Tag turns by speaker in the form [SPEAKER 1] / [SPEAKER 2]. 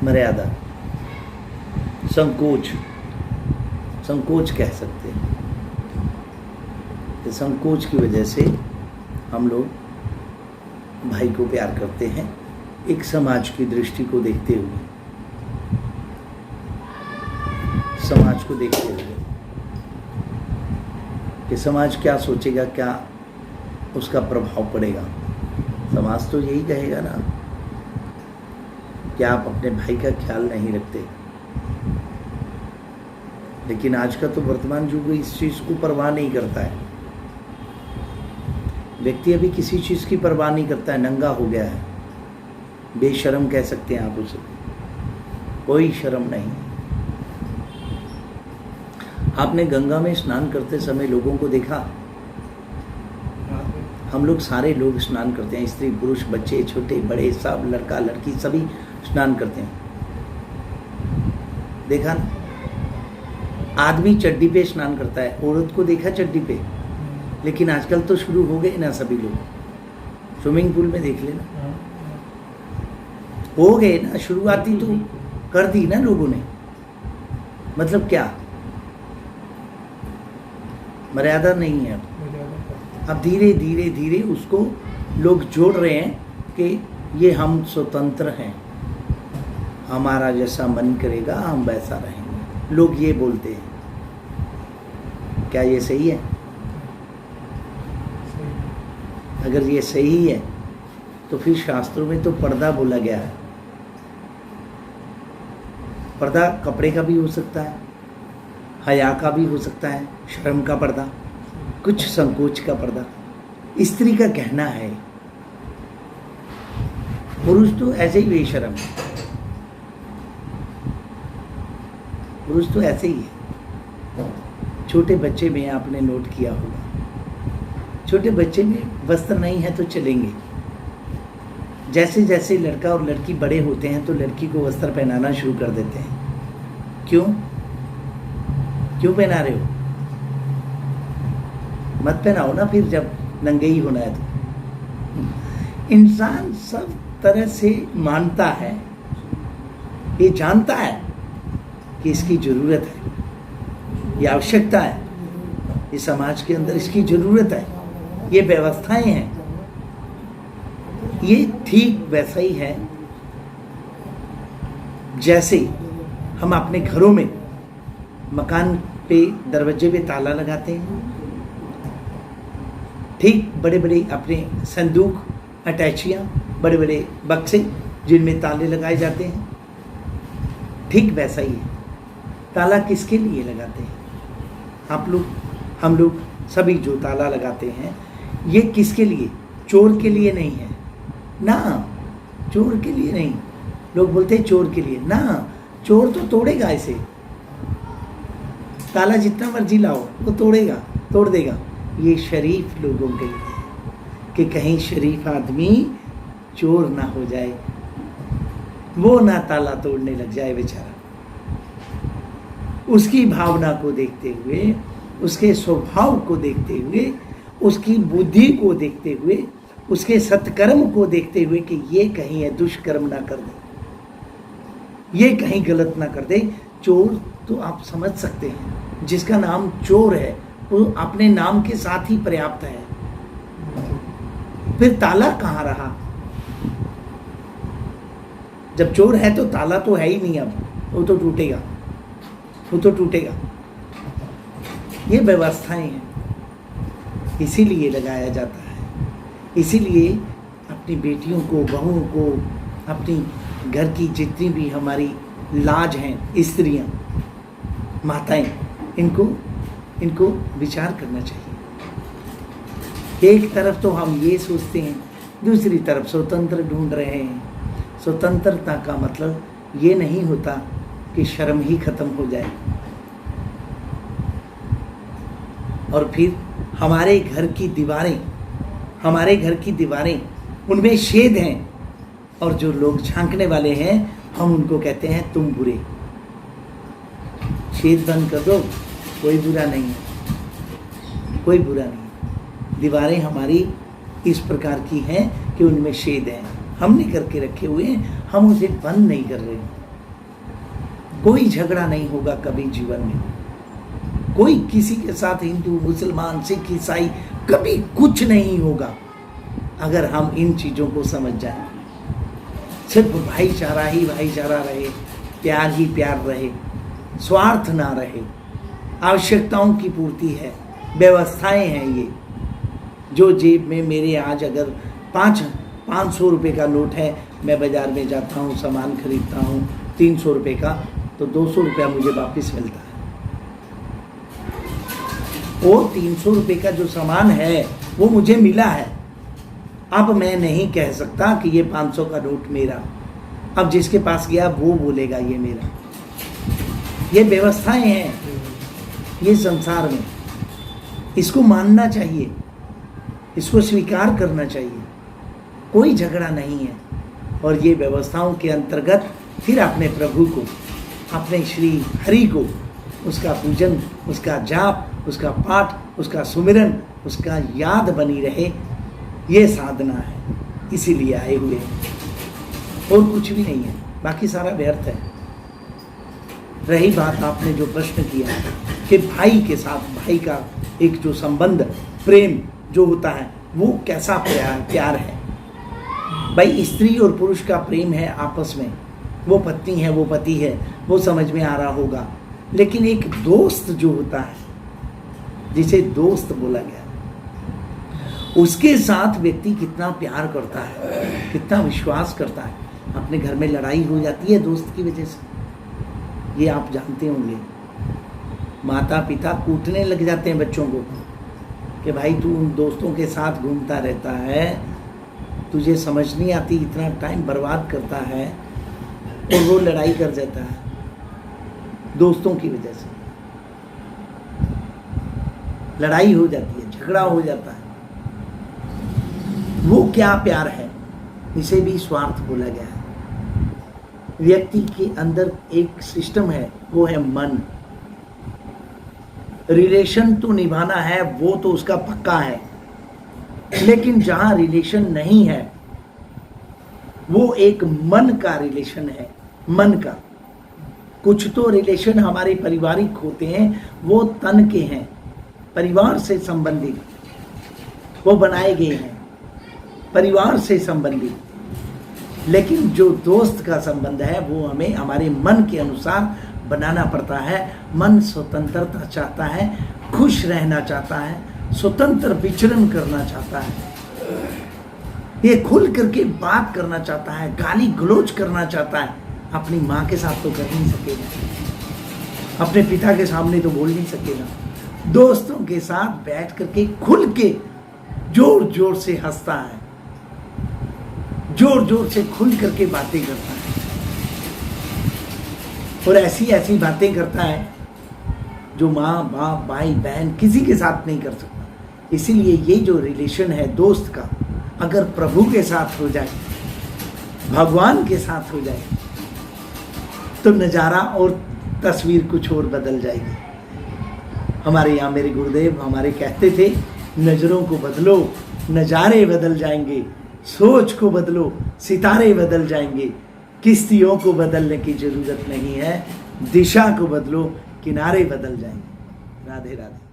[SPEAKER 1] मर्यादा, संकोच कह सकते हैं। संकोच की वजह से हम लोग भाई को प्यार करते हैं, एक समाज की दृष्टि को देखते हुए, समाज को देखते हुए कि समाज क्या सोचेगा, क्या उसका प्रभाव पड़ेगा। समाज तो यही कहेगा ना कि आप अपने भाई का ख्याल नहीं रखते। लेकिन आज का तो वर्तमान युग इस चीज़ को परवाह नहीं करता है। व्यक्ति अभी किसी चीज़ की परवाह नहीं करता है, नंगा हो गया है, बेशर्म कह सकते हैं आप उसे, कोई शर्म नहीं। आपने गंगा में स्नान करते समय लोगों को देखा? हम लोग सारे लोग स्नान करते हैं, स्त्री पुरुष बच्चे छोटे बड़े सब, लड़का लड़की सभी स्नान करते हैं। देखा ना? आदमी चड्डी पे स्नान करता है, औरत को देखा चड्डी पे? लेकिन आजकल तो शुरू हो गए ना सभी लोग, स्विमिंग पूल में देख लेना, हो गए ना, शुरुआती तो कर दी ना लोगों ने। मतलब क्या? मर्यादा नहीं है। अब धीरे धीरे धीरे उसको लोग जोड़ रहे हैं कि ये हम स्वतंत्र हैं, हमारा जैसा मन करेगा हम वैसा रहेंगे। लोग ये बोलते हैं, क्या ये सही है? अगर ये सही है तो फिर शास्त्रों में तो पर्दा बोला गया है। पर्दा कपड़े का भी हो सकता है, हया का भी हो सकता है, शर्म का पर्दा, कुछ संकोच का पर्दा। स्त्री का कहना है, पुरुष तो ऐसे ही बेशर्म है, पुरुष तो ऐसे ही है। छोटे बच्चे में आपने नोट किया होगा, छोटे बच्चे में वस्त्र नहीं है तो चलेंगे। जैसे जैसे लड़का और लड़की बड़े होते हैं तो लड़की को वस्त्र पहनाना शुरू कर देते हैं। क्यों पहना रहे हो? मत पहनाओ ना फिर, जब नंगे ही होना है तो। इंसान सब तरह से मानता है, ये जानता है कि इसकी जरूरत है, ये आवश्यकता है, ये समाज के अंदर इसकी जरूरत है, ये व्यवस्थाएं हैं। ये ठीक वैसा ही है जैसे हम अपने घरों में मकान पे दरवाजे पे ताला लगाते हैं, ठीक बड़े बड़े अपने संदूक, अटैचियाँ, बड़े बड़े बक्से जिनमें ताले लगाए जाते हैं, ठीक वैसा ही है। ताला किसके लिए लगाते हैं? आप लोग, हम लोग सभी जो ताला लगाते हैं, ये किसके लिए? चोर के लिए नहीं है ना, चोर के लिए नहीं। लोग बोलते हैं चोर के लिए ना, चोर तो तोड़ेगा इसे, ताला जितना मर्जी लाओ वो तोड़ेगा, तोड़ देगा। ये शरीफ लोगों के लिए है कि कहीं शरीफ आदमी चोर ना हो जाए, वो ना ताला तोड़ने लग जाए बेचारा। उसकी भावना को देखते हुए, उसके स्वभाव को देखते हुए, उसकी बुद्धि को देखते हुए, उसके सत्कर्म को देखते हुए कि ये कहीं है दुष्कर्म ना कर दे, ये कहीं गलत ना कर दे। चोर तो आप समझ सकते हैं, जिसका नाम चोर है वो अपने नाम के साथ ही पर्याप्त है। फिर ताला कहाँ रहा? जब चोर है तो ताला तो है ही नहीं, अब वो तो टूटेगा, वो तो टूटेगा। ये व्यवस्थाएं हैं, इसीलिए लगाया जाता है। इसीलिए अपनी बेटियों को, बहुओं को, अपनी घर की जितनी भी हमारी लाज हैं, स्त्रियां, माताएं, इनको विचार करना चाहिए। एक तरफ तो हम ये सोचते हैं, दूसरी तरफ स्वतंत्र ढूंढ रहे हैं। स्वतंत्रता का मतलब ये नहीं होता कि शर्म ही खत्म हो जाए और फिर हमारे घर की दीवारें उनमें छेद हैं, और जो लोग झांकने वाले हैं हम उनको कहते हैं तुम बुरे। छेद बंद कर दो, कोई बुरा नहीं है, कोई बुरा नहीं। दीवारें हमारी इस प्रकार की हैं कि उनमें छेद हैं, हमने करके रखे हुए हैं, हम उसे बंद नहीं कर रहे। कोई झगड़ा नहीं होगा कभी जीवन में, कोई किसी के साथ, हिंदू मुसलमान सिख ईसाई, कभी कुछ नहीं होगा अगर हम इन चीज़ों को समझ जाएं। सिर्फ भाईचारा ही भाईचारा रहे, प्यार ही प्यार रहे, स्वार्थ ना रहे, आवश्यकताओं की पूर्ति है, व्यवस्थाएं हैं ये। जो जेब में मेरे आज अगर 500 रुपये का नोट है, मैं बाज़ार में जाता हूँ, सामान खरीदता हूँ 300 रुपये का, तो 200 रुपया मुझे वापस मिलता है। वो 300 रुपये का जो सामान है वो मुझे मिला है। अब मैं नहीं कह सकता कि ये 500 का नोट मेरा, अब जिसके पास गया वो बोलेगा ये मेरा। ये व्यवस्थाएं हैं ये संसार में, इसको मानना चाहिए, इसको स्वीकार करना चाहिए। कोई झगड़ा नहीं है। और ये व्यवस्थाओं के अंतर्गत फिर अपने प्रभु को, अपने श्री हरि को, उसका पूजन, उसका जाप, उसका पाठ, उसका सुमिरन, उसका याद बनी रहे, ये साधना है। इसीलिए आए हुए हैं और कुछ भी नहीं है, बाकी सारा व्यर्थ है। रही बात आपने जो प्रश्न किया कि भाई के साथ, भाई का एक जो संबंध, प्रेम जो होता है वो कैसा प्यार है। भाई स्त्री और पुरुष का प्रेम है आपस में, वो पत्नी है वो पति है, वो समझ में आ रहा होगा। लेकिन एक दोस्त जो होता है, जिसे दोस्त बोला गया, उसके साथ व्यक्ति कितना प्यार करता है, कितना विश्वास करता है। अपने घर में लड़ाई हो जाती है दोस्त की वजह से, ये आप जानते होंगे। माता पिता कूटने लग जाते हैं बच्चों को कि भाई तू उन दोस्तों के साथ घूमता रहता है, तुझे समझ नहीं आती, इतना टाइम बर्बाद करता है, और वो लड़ाई कर जाता है दोस्तों की वजह से। लड़ाई हो जाती है, झगड़ा हो जाता है। वो क्या प्यार है, इसे भी स्वार्थ बोला गया है। व्यक्ति के अंदर एक सिस्टम है, वो है मन। रिलेशन तो निभाना है, वो तो उसका पक्का है, लेकिन जहां रिलेशन नहीं है वो एक मन का रिलेशन है, मन का। कुछ तो रिलेशन हमारे पारिवारिक होते हैं, वो तन के हैं, परिवार से संबंधित, वो बनाए गए हैं परिवार से संबंधित। लेकिन जो दोस्त का संबंध है वो हमें हमारे मन के अनुसार बनाना पड़ता है। मन स्वतंत्रता चाहता है, खुश रहना चाहता है, स्वतंत्र विचरण करना चाहता है, ये खुल करके बात करना चाहता है, गाली गलौज करना चाहता है। अपनी माँ के साथ तो कर नहीं सकेगा, अपने पिता के सामने तो बोल नहीं सकेगा। दोस्तों के साथ बैठ करके खुल के जोर जोर से हंसता है, जोर जोर से खुल करके बातें करता है, और ऐसी ऐसी बातें करता है जो माँ बाप भाई बहन किसी के साथ नहीं कर सकता। इसीलिए ये जो रिलेशन है दोस्त का, अगर प्रभु के साथ हो जाए, भगवान के साथ हो जाए, तो नज़ारा और तस्वीर कुछ और बदल जाएगी। हमारे यहाँ मेरे गुरुदेव हमारे कहते थे, नज़रों को बदलो नज़ारे बदल जाएंगे, सोच को बदलो सितारे बदल जाएंगे, किश्तियों को बदलने की ज़रूरत नहीं है, दिशा को बदलो किनारे बदल जाएंगे। राधे राधे।